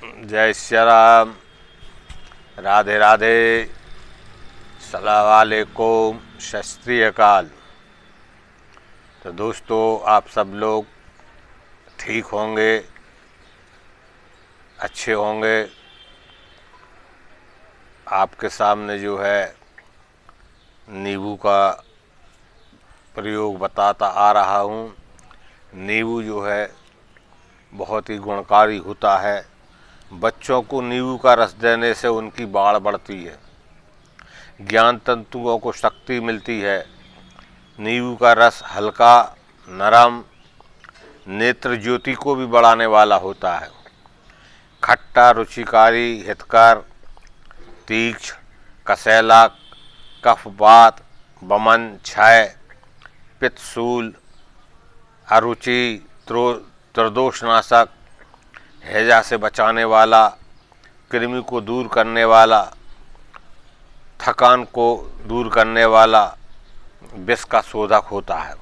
जय श्री राम, राधे राधे, सलाम वालेकुम, सत श्री अकाल। तो दोस्तों, आप सब लोग ठीक होंगे, अच्छे होंगे। आपके सामने जो है नींबू का प्रयोग बताता आ रहा हूँ। नींबू जो है बहुत ही गुणकारी होता है। बच्चों को नींबू का रस देने से उनकी बाढ़ बढ़ती है, ज्ञान तंतुओं को शक्ति मिलती है। नींबू का रस हल्का, नरम, नेत्र ज्योति को भी बढ़ाने वाला होता है। खट्टा, रुचिकारी, हितकर, तीक्ष्ण, कसैला, कफवात, वमन, क्षय, पित्तशूल, अरुचि, त्रिदोषनाशक, हैजा से बचाने वाला, कृमि को दूर करने वाला, थकान को दूर करने वाला, विष का शोधक होता है।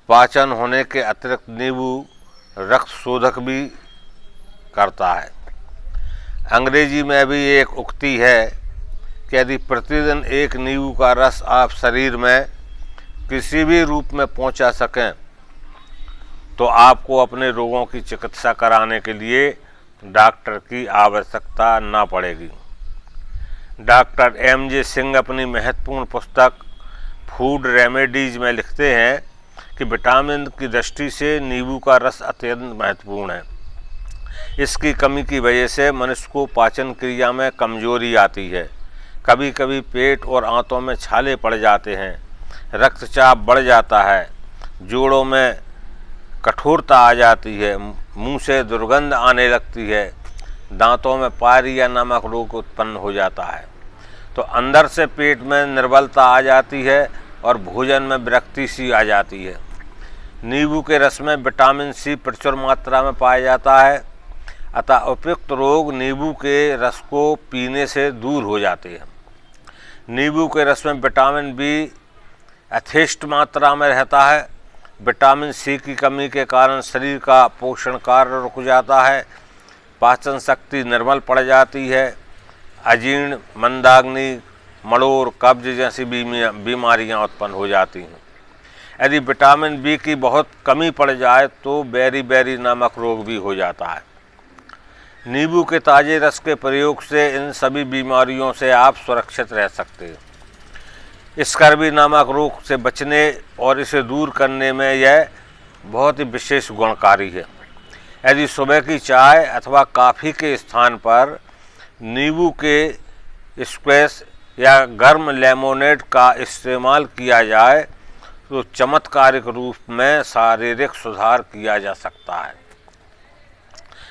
पाचन होने के अतिरिक्त नींबू रक्त शोधक भी करता है। अंग्रेजी में भी एक उक्ति है कि यदि प्रतिदिन एक नींबू का रस आप शरीर में किसी भी रूप में पहुंचा सकें तो आपको अपने रोगों की चिकित्सा कराने के लिए डॉक्टर की आवश्यकता न पड़ेगी। Doctor M.J. सिंह अपनी महत्वपूर्ण पुस्तक फूड रेमेडीज में लिखते हैं कि विटामिन की दृष्टि से नींबू का रस अत्यंत महत्वपूर्ण है। इसकी कमी की वजह से मनुष्य को पाचन क्रिया में कमजोरी आती है। कभी कभी पेट और आंतों में छाले पड़ जाते हैं, रक्तचाप बढ़ जाता है, जोड़ों में कठोरता आ जाती है, मुंह से दुर्गंध आने लगती है, दांतों में पायरिया नामक रोग उत्पन्न हो जाता है। तो अंदर से पेट में निर्बलता आ जाती है और भोजन में विरक्ति सी आ जाती है। नींबू के रस में विटामिन सी प्रचुर मात्रा में पाया जाता है, अतः उपयुक्त रोग नींबू के रस को पीने से दूर हो जाते हैं। नींबू के रस में विटामिन बी यथेष्ट मात्रा में रहता है। विटामिन सी की कमी के कारण शरीर का पोषण कार्य रुक जाता है, पाचन शक्ति निर्मल पड़ जाती है, अजीर्ण, मंदाग्नि, मड़ोर, कब्ज जैसी बीमारियां उत्पन्न हो जाती हैं। यदि विटामिन बी की बहुत कमी पड़ जाए तो बेरी नामक रोग भी हो जाता है। नींबू के ताजे रस के प्रयोग से इन सभी बीमारियों से आप सुरक्षित रह सकते हैं। स्कर्वी नामक रोग से बचने और इसे दूर करने में यह बहुत ही विशेष गुणकारी है। यदि सुबह की चाय अथवा कॉफ़ी के स्थान पर नींबू के स्क्वैश या गर्म लेमोनेड का इस्तेमाल किया जाए तो चमत्कारिक रूप में शारीरिक सुधार किया जा सकता है।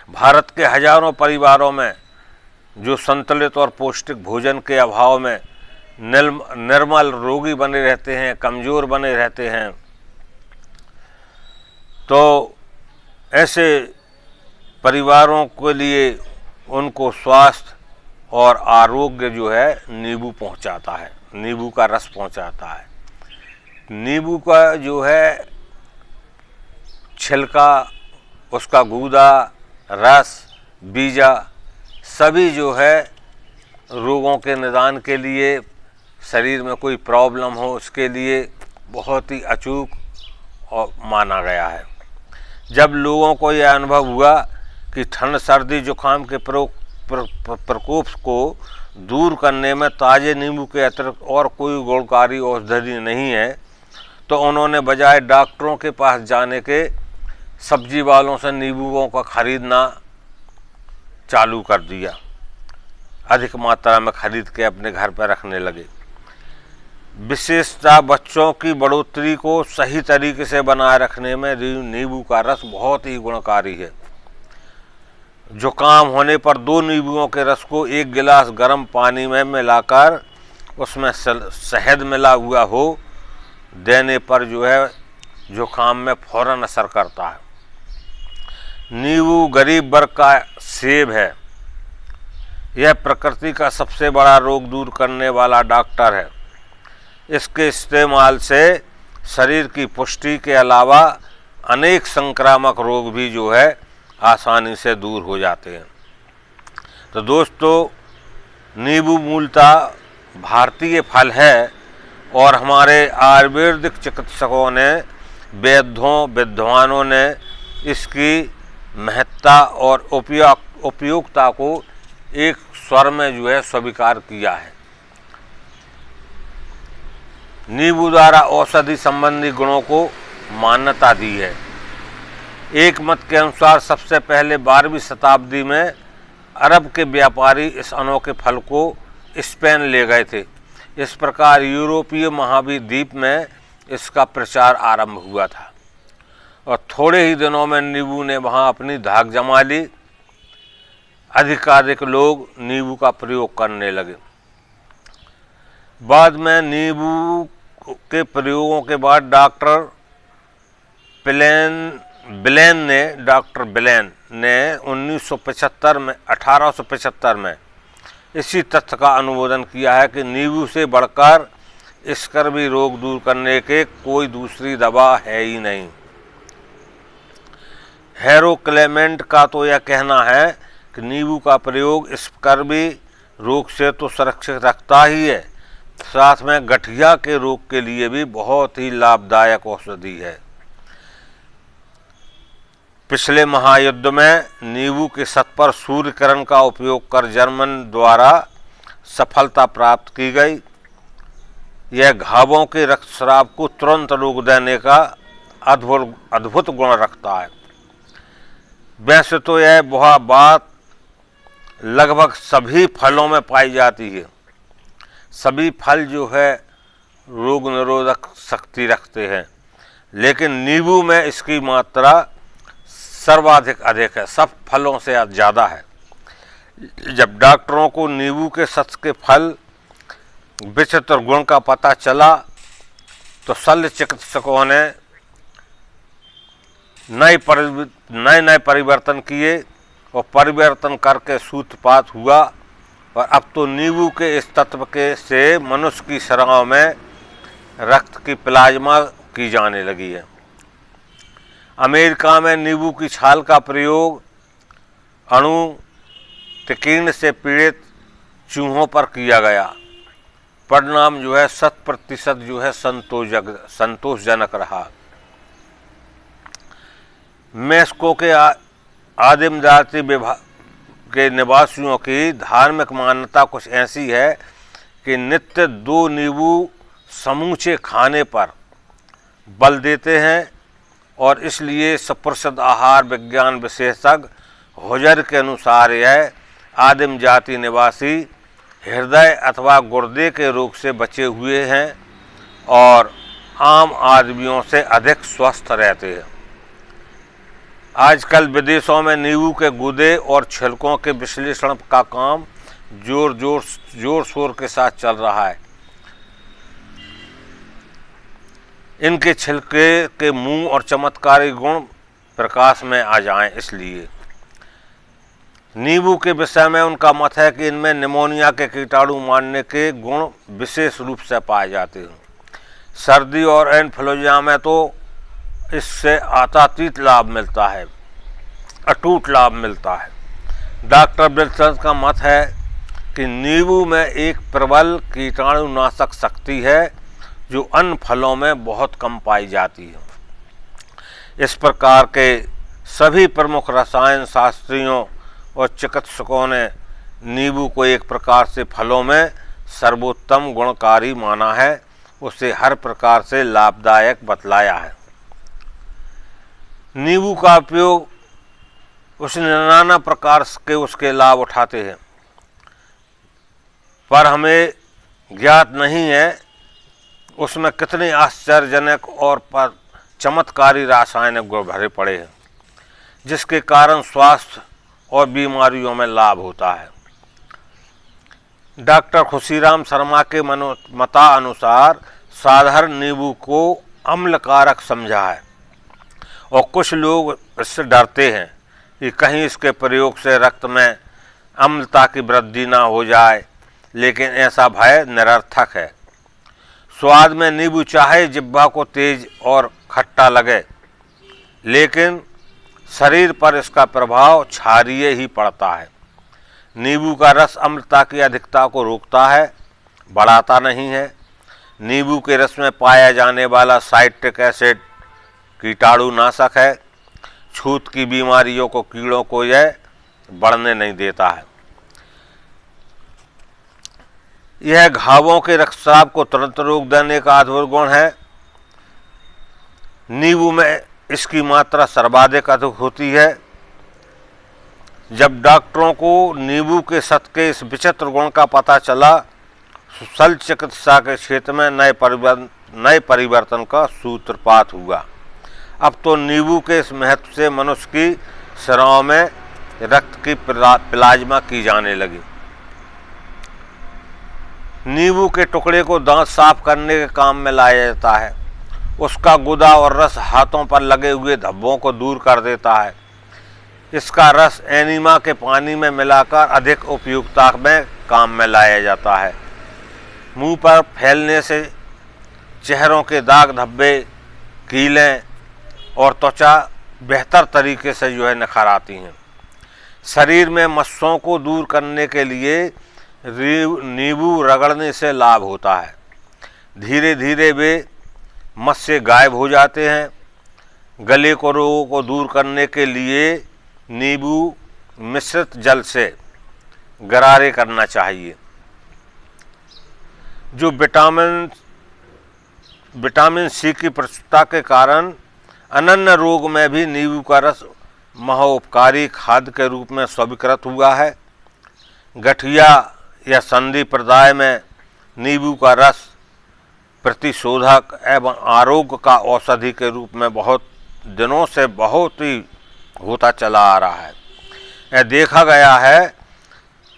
भारत के हजारों परिवारों में जो संतुलित और पौष्टिक भोजन के अभाव में निर्मल रोगी बने रहते हैं, कमज़ोर बने रहते हैं, तो ऐसे परिवारों के लिए उनको स्वास्थ्य और आरोग्य जो है नींबू पहुंचाता है, नींबू का रस पहुंचाता है। नींबू का जो है छिलका, उसका गूदा, रस, बीजा सभी जो है रोगों के निदान के लिए, शरीर में कोई प्रॉब्लम हो उसके लिए बहुत ही अचूक और माना गया है। जब लोगों को यह अनुभव हुआ कि ठंड, सर्दी, जुकाम के प्रकोप को दूर करने में ताजे नींबू के अतिरिक्त और कोई गुणकारी औषधि नहीं है, तो उन्होंने बजाय डॉक्टरों के पास जाने के सब्जी वालों से नींबुओं का खरीदना चालू कर दिया। अधिक मात्रा में खरीद के अपने घर पर रखने लगे। विशेषतः बच्चों की बढ़ोतरी को सही तरीके से बनाए रखने में नींबू का रस बहुत ही गुणकारी है। जुकाम होने पर 2 नींबुओं के रस को 1 गिलास गर्म पानी में मिलाकर उसमें शहद मिला हुआ हो देने पर जो है जुकाम में फौरन असर करता है। नींबू गरीब वर्ग का सेब है। यह प्रकृति का सबसे बड़ा रोग दूर करने वाला डॉक्टर है। इसके इस्तेमाल से शरीर की पुष्टि के अलावा अनेक संक्रामक रोग भी जो है आसानी से दूर हो जाते हैं। तो दोस्तों, नींबू मूलतः भारतीय फल है और हमारे आयुर्वेदिक चिकित्सकों ने, वैद्यों विद्वानों ने इसकी महत्ता और उपयोगिता को एक स्वर में जो है स्वीकार किया है। नींबू द्वारा औषधि संबंधी गुणों को मान्यता दी है। एक मत के अनुसार सबसे पहले 12वीं शताब्दी में अरब के व्यापारी इस अनोखे फल को स्पेन ले गए थे। इस प्रकार यूरोपीय महाद्वीप में इसका प्रचार आरंभ हुआ था और थोड़े ही दिनों में नींबू ने वहाँ अपनी धाक जमा ली। अधिकाधिक लोग नींबू का प्रयोग करने लगे। बाद में नींबू के प्रयोगों के बाद डॉक्टर ब्लेन ने 1875 में इसी तथ्य का अनुमोदन किया है कि नींबू से बढ़कर स्कर्वी रोग दूर करने के कोई दूसरी दवा है ही नहीं। हैरो क्लेमेंट का तो यह कहना है कि नींबू का प्रयोग स्कर्वी रोग से तो सुरक्षित रखता ही है, साथ में गठिया के रोग के लिए भी बहुत ही लाभदायक औषधि है। पिछले महायुद्ध में नींबू के शत पर सूर्य किरण का उपयोग कर जर्मन द्वारा सफलता प्राप्त की गई। यह घावों के रक्तस्राव को तुरंत रोक देने का अद्भुत गुण रखता है। वैसे तो यह बात लगभग सभी फलों में पाई जाती है। सभी फल जो है रोग निरोधक शक्ति रखते हैं, लेकिन नींबू में इसकी मात्रा सर्वाधिक अधिक है, सब फलों से ज़्यादा है। जब डॉक्टरों को नींबू के सच के फल विचित्र गुण का पता चला तो शल्य चिकित्सकों ने नए परिवर्तन किए और परिवर्तन करके सूत्रपात हुआ और अब तो नींबू के इस तत्व के से मनुष्य की शराओं में रक्त की प्लाज्मा की जाने लगी है। अमेरिका में नींबू की छाल का प्रयोग अणुत्कीर्ण से पीड़ित चूहों पर किया गया। परिणाम जो है 100% जो है संतोषजनक रहा। मेक्सिको के आदिम जाति विभाग के निवासियों की धार्मिक मान्यता कुछ ऐसी है कि नित्य 2 नींबू समूचे खाने पर बल देते हैं और इसलिए सुप्रसिद्ध आहार विज्ञान विशेषज्ञ होजर के अनुसार यह आदिम जाति निवासी हृदय अथवा गुर्दे के रोग से बचे हुए हैं और आम आदमियों से अधिक स्वस्थ रहते हैं। आजकल विदेशों में नींबू के गूदे और छिलकों के विश्लेषण का काम जोर शोर के साथ चल रहा है। इनके छिलके के मुंह और चमत्कारी गुण प्रकाश में आ जाएं, इसलिए नींबू के विषय में उनका मत है कि इनमें निमोनिया के कीटाणु मारने के गुण विशेष रूप से पाए जाते हैं। सर्दी और इन्फ्लुएंजा में तो इससे अतीत लाभ मिलता है, अटूट लाभ मिलता है। डॉक्टर विल्सन का मत है कि नींबू में एक प्रबल कीटाणुनाशक शक्ति है जो अन्य फलों में बहुत कम पाई जाती है। इस प्रकार के सभी प्रमुख रसायन शास्त्रियों और चिकित्सकों ने नींबू को एक प्रकार से फलों में सर्वोत्तम गुणकारी माना है, उसे हर प्रकार से लाभदायक बतलाया है। नींबू का उपयोग उसने नाना प्रकार के उसके लाभ उठाते हैं, पर हमें ज्ञात नहीं है उसमें कितने आश्चर्यजनक और चमत्कारी रासायनिक गुण भरे पड़े हैं, जिसके कारण स्वास्थ्य और बीमारियों में लाभ होता है। डॉक्टर खुशीराम शर्मा के मतानुसार साधारण नींबू को अम्लकारक समझा है और कुछ लोग इससे डरते हैं कि कहीं इसके प्रयोग से रक्त में अम्लता की वृद्धि ना हो जाए, लेकिन ऐसा भय निरर्थक है। स्वाद में नींबू चाहे जिह्वा को तेज और खट्टा लगे, लेकिन शरीर पर इसका प्रभाव क्षारीय ही पड़ता है। नींबू का रस अम्लता की अधिकता को रोकता है, बढ़ाता नहीं है। नींबू के रस में पाया जाने वाला साइट्रिक एसिड कीटाणुनाशक है। छूत की बीमारियों को, कीड़ों को यह बढ़ने नहीं देता है। यह घावों के रक्तस्राव को तुरंत रोक देने का अद्भुत गुण है। नींबू में इसकी मात्रा सर्वाधिक अधिक होती है। जब डॉक्टरों को नींबू के शत के इस विचित्र गुण का पता चला, शल्य चिकित्सा के क्षेत्र में नए परिवर्तन का सूत्रपात हुआ। अब तो नींबू के इस महत्व से मनुष्य की सिराओं में रक्त की प्लाज्मा की जाने लगी। नींबू के टुकड़े को दांत साफ करने के काम में लाया जाता है। उसका गुदा और रस हाथों पर लगे हुए धब्बों को दूर कर देता है। इसका रस एनीमा के पानी में मिलाकर अधिक उपयुक्तता में काम में लाया जाता है। मुंह पर फैलने से चेहरों के दाग धब्बे, कीलें और त्वचा बेहतर तरीके से निखर आती हैं। शरीर में मस्सों को दूर करने के लिए नींबू रगड़ने से लाभ होता है। धीरे धीरे वे मस्से गायब हो जाते हैं। गले को रोगों को दूर करने के लिए नींबू मिश्रित जल से गरारे करना चाहिए। जो विटामिन सी की प्रचुरता के कारण अनन्य रोग में भी नींबू का रस महोपकारी खाद्य के रूप में स्वीकृत हुआ है। गठिया या संधि प्रदाय में नींबू का रस प्रतिशोधक एवं आरोग्य का औषधि के रूप में बहुत दिनों से बहुत ही होता चला आ रहा है। यह देखा गया है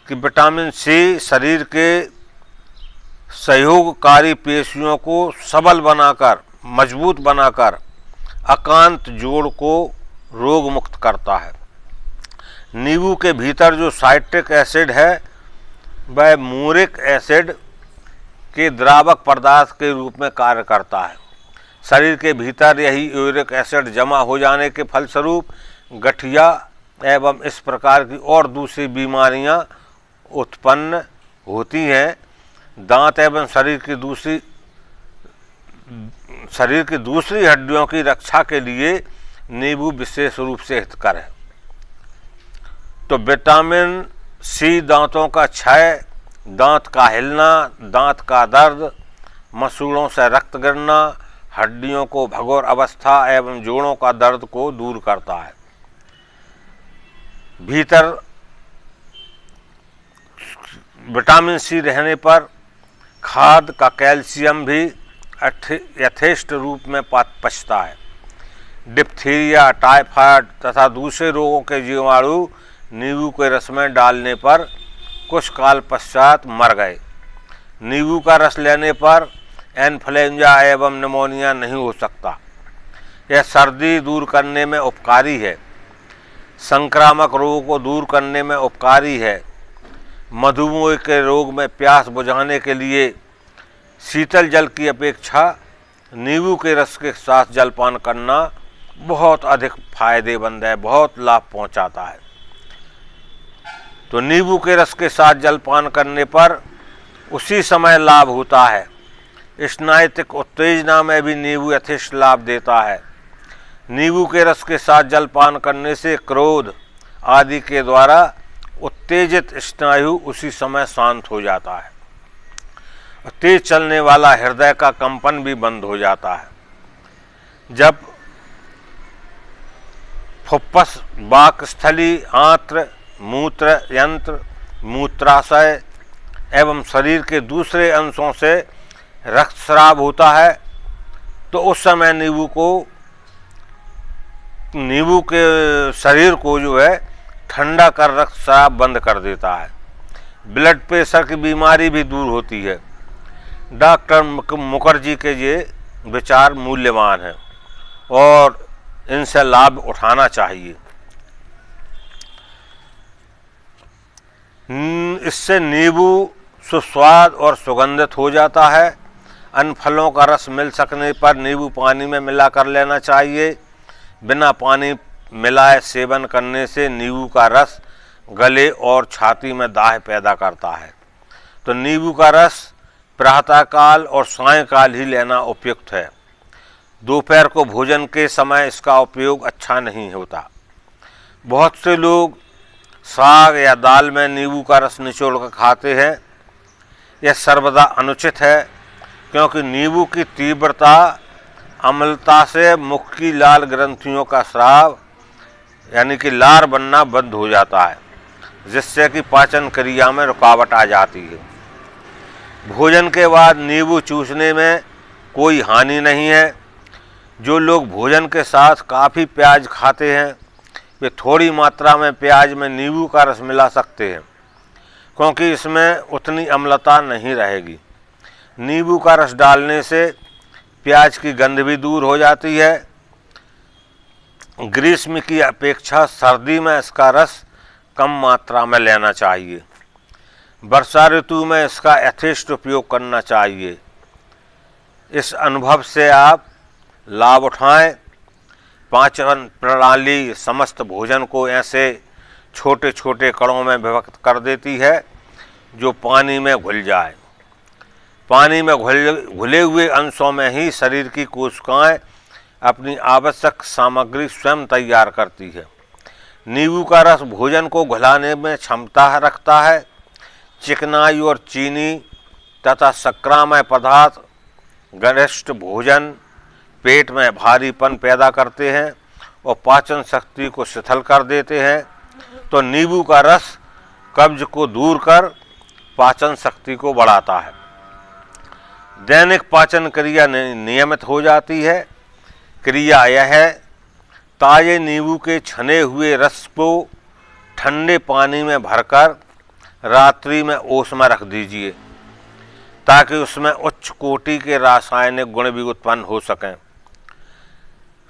कि विटामिन सी शरीर के सहयोगकारी पेशियों को सबल बनाकर, मजबूत बनाकर अकांत जोड़ को रोग मुक्त करता है। नींबू के भीतर जो साइट्रिक एसिड है वह मूरिक एसिड के द्रावक पदार्थ के रूप में कार्य करता है। शरीर के भीतर यही यूरिक एसिड जमा हो जाने के फलस्वरूप गठिया एवं इस प्रकार की और दूसरी बीमारियां उत्पन्न होती हैं। दांत एवं शरीर की दूसरी हड्डियों की रक्षा के लिए नींबू विशेष रूप से हितकर है। तो विटामिन सी दांतों का क्षय, दांत का हिलना, दांत का दर्द, मसूड़ों से रक्त गिरना, हड्डियों को भंगुर अवस्था एवं जोड़ों का दर्द को दूर करता है। भीतर विटामिन सी रहने पर खाद्य का कैल्शियम भी यथेष्ट रूप में पचता है। डिप्थीरिया, टाइफाइड तथा दूसरे रोगों के जीवाणु नींबू के रस में डालने पर कुछ काल पश्चात मर गए। नींबू का रस लेने पर इन्फ्लुएंजा एवं निमोनिया नहीं हो सकता। यह सर्दी दूर करने में उपकारी है। संक्रामक रोगों को दूर करने में उपकारी है। मधुमेह के रोग में प्यास बुझाने के लिए शीतल जल की अपेक्षा नींबू के रस के साथ जलपान करना बहुत अधिक फायदेमंद है, बहुत लाभ पहुंचाता है। तो नींबू के रस के साथ जलपान करने पर उसी समय लाभ होता है। स्नायुतिक उत्तेजना में भी नींबू यथेष्ट लाभ देता है। नींबू के रस के साथ जलपान करने से क्रोध आदि के द्वारा उत्तेजित स्नायु उसी समय शांत हो जाता है। तेज चलने वाला हृदय का कंपन भी बंद हो जाता है। जब फुफ्फस, वाकस्थली, आंत्र, मूत्र यंत्र, मूत्राशय एवं शरीर के दूसरे अंशों से रक्तस्राव होता है तो उस समय नींबू के शरीर को ठंडा कर रक्तस्राव बंद कर देता है। ब्लड प्रेशर की बीमारी भी दूर होती है। डॉक्टर मुखर्जी के ये विचार मूल्यवान हैं और इनसे लाभ उठाना चाहिए। इससे नींबू सुस्वाद और सुगंधित हो जाता है। अन्य फलों का रस मिल सकने पर नींबू पानी में मिलाकर लेना चाहिए। बिना पानी मिलाए सेवन करने से नींबू का रस गले और छाती में दाह पैदा करता है। तो नींबू का रस प्रातःकाल और सायंकाल ही लेना उपयुक्त है। दोपहर को भोजन के समय इसका उपयोग अच्छा नहीं होता। बहुत से लोग साग या दाल में नींबू का रस निचोड़ कर खाते हैं। यह सर्वदा अनुचित है, क्योंकि नींबू की तीव्रता अम्लता से मुख की लाल ग्रंथियों का स्राव यानी कि लार बनना बंद हो जाता है, जिससे कि पाचन क्रिया में रुकावट आ जाती है। भोजन के बाद नींबू चूसने में कोई हानि नहीं है। जो लोग भोजन के साथ काफ़ी प्याज खाते हैं वे थोड़ी मात्रा में प्याज में नींबू का रस मिला सकते हैं, क्योंकि इसमें उतनी अम्लता नहीं रहेगी। नींबू का रस डालने से प्याज की गंध भी दूर हो जाती है। ग्रीष्म की अपेक्षा सर्दी में इसका रस कम मात्रा में लेना चाहिए। वर्षा ऋतु में इसका यथेष्ट उपयोग करना चाहिए। इस अनुभव से आप लाभ उठाएं। पाचन प्रणाली समस्त भोजन को ऐसे छोटे छोटे कणों में विभक्त कर देती है जो पानी में घुल जाए। पानी में घुले हुए अंशों में ही शरीर की कोशिकाएं अपनी आवश्यक सामग्री स्वयं तैयार करती है। नींबू का रस भोजन को घुलाने में क्षमता रखता है। चिकनाई और चीनी तथा शर्करामय पदार्थ गरिष्ठ भोजन पेट में भारीपन पैदा करते हैं और पाचन शक्ति को शिथिल कर देते हैं। तो नींबू का रस कब्ज को दूर कर पाचन शक्ति को बढ़ाता है। दैनिक पाचन क्रिया नियमित हो जाती है। क्रिया यह है, ताजे नींबू के छने हुए रस को ठंडे पानी में भरकर रात्रि में ओस में रख दीजिए, ताकि उसमें उच्च कोटि के रासायनिक गुण भी उत्पन्न हो सकें।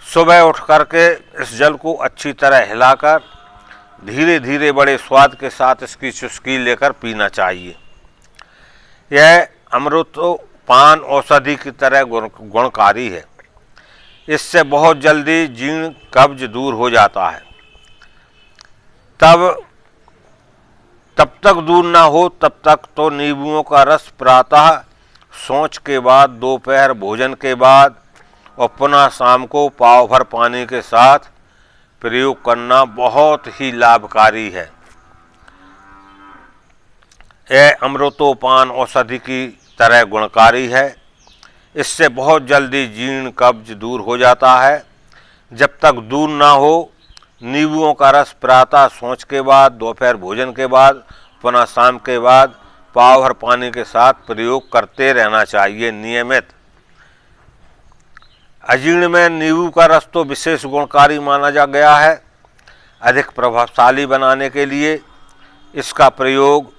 सुबह उठ करके इस जल को अच्छी तरह हिलाकर धीरे धीरे बड़े स्वाद के साथ इसकी चुस्की लेकर पीना चाहिए। यह अमृतोपान औषधि की तरह गुणकारी है। इससे बहुत जल्दी जीर्ण कब्ज दूर हो जाता है। तब तक दूर ना हो तब तक तो नींबुओं का रस प्रातः शौच के बाद, दोपहर भोजन के बाद और पुनः शाम को पाव भर पानी के साथ प्रयोग करना बहुत ही लाभकारी है। यह अमृतोपान औषधि की तरह गुणकारी है। इससे बहुत जल्दी जीर्ण कब्ज दूर हो जाता है। जब तक दूर ना हो, नींबुओं का रस प्रातः शौच के बाद, दोपहर भोजन के बाद, पुनः शाम के बाद पाव भर पानी के साथ प्रयोग करते रहना चाहिए नियमित। अजीर्ण में नींबू का रस तो विशेष गुणकारी माना जा गया है। अधिक प्रभावशाली बनाने के लिए इसका प्रयोग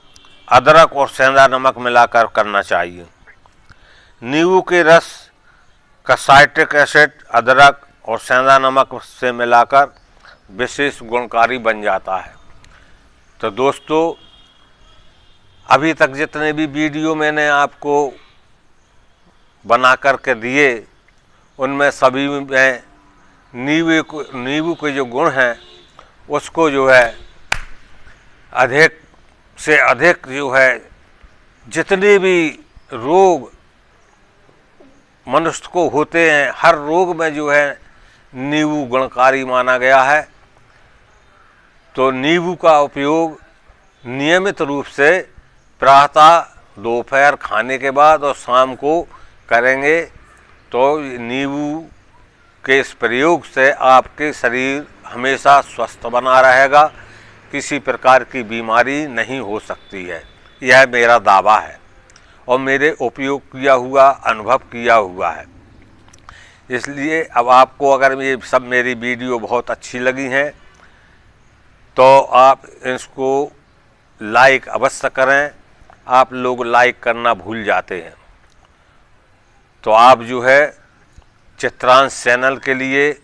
अदरक और सेंधा नमक मिलाकर करना चाहिए। नींबू के रस का साइट्रिक एसिड अदरक और सेंधा नमक से मिलाकर विशेष गुणकारी बन जाता है। तो दोस्तों, अभी तक जितने भी वीडियो मैंने आपको बना कर के दिए, उनमें सभी में नींबू के जो गुण हैं उसको जो है अधिक से अधिक जो है जितने भी रोग मनुष्य को होते हैं, हर रोग में जो है नींबू गुणकारी माना गया है। तो नींबू का उपयोग नियमित रूप से प्रातः, दोपहर खाने के बाद और शाम को करेंगे तो नींबू के इस प्रयोग से आपके शरीर हमेशा स्वस्थ बना रहेगा। किसी प्रकार की बीमारी नहीं हो सकती है। यह मेरा दावा है और मेरे उपयोग किया हुआ, अनुभव किया हुआ है। इसलिए अब आपको अगर ये सब मेरी वीडियो बहुत अच्छी लगी हैं तो आप इसको लाइक अवश्य करें। आप लोग लाइक करना भूल जाते हैं। तो आप जो है चित्रांश चैनल के लिए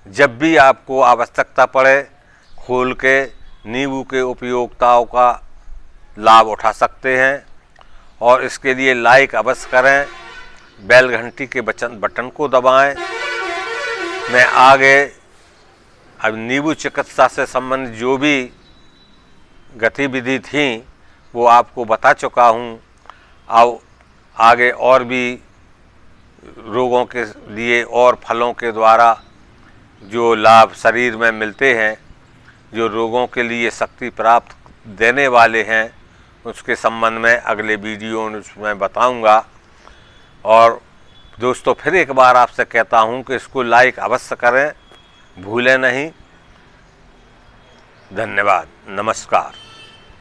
जब भी आपको आवश्यकता पड़े खोल के नींबू के उपयोगिताओं का लाभ उठा सकते हैं। और इसके लिए लाइक अवश्य करें, बेल घंटी के बटन को दबाएं। मैं आगे अब नींबू चिकित्सा से संबंधित जो भी गतिविधि थी वो आपको बता चुका हूँ। अब आगे और भी रोगों के लिए और फलों के द्वारा जो लाभ शरीर में मिलते हैं, जो रोगों के लिए शक्ति प्राप्त देने वाले हैं, उसके संबंध में अगले वीडियो में बताऊंगा। और दोस्तों फिर एक बार आपसे कहता हूं कि इसको लाइक अवश्य करें, भूलें नहीं। धन्यवाद, नमस्कार।